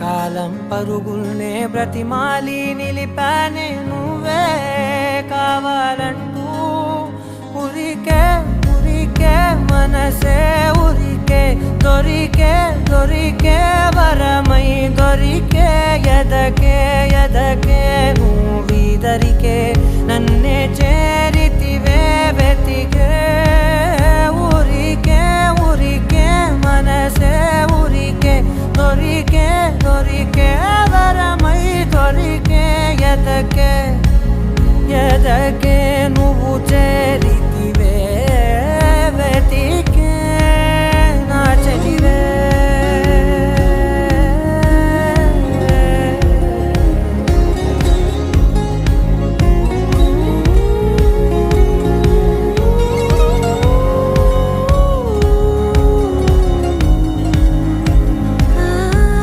కాలం పరుగుల్నే బ్రతిమాలి నిలిపానే నువ్వే కావాలంటూ ఉరికే ఉరికే మనసే ఉరికే దొరికే వరమై దొరికే ఎదకే నువ్వీదరికే నన్నే చేరితివే వెతికే ఉరికే మనసే ఉరికే దొరికే వరమై దొరికే ఎదకే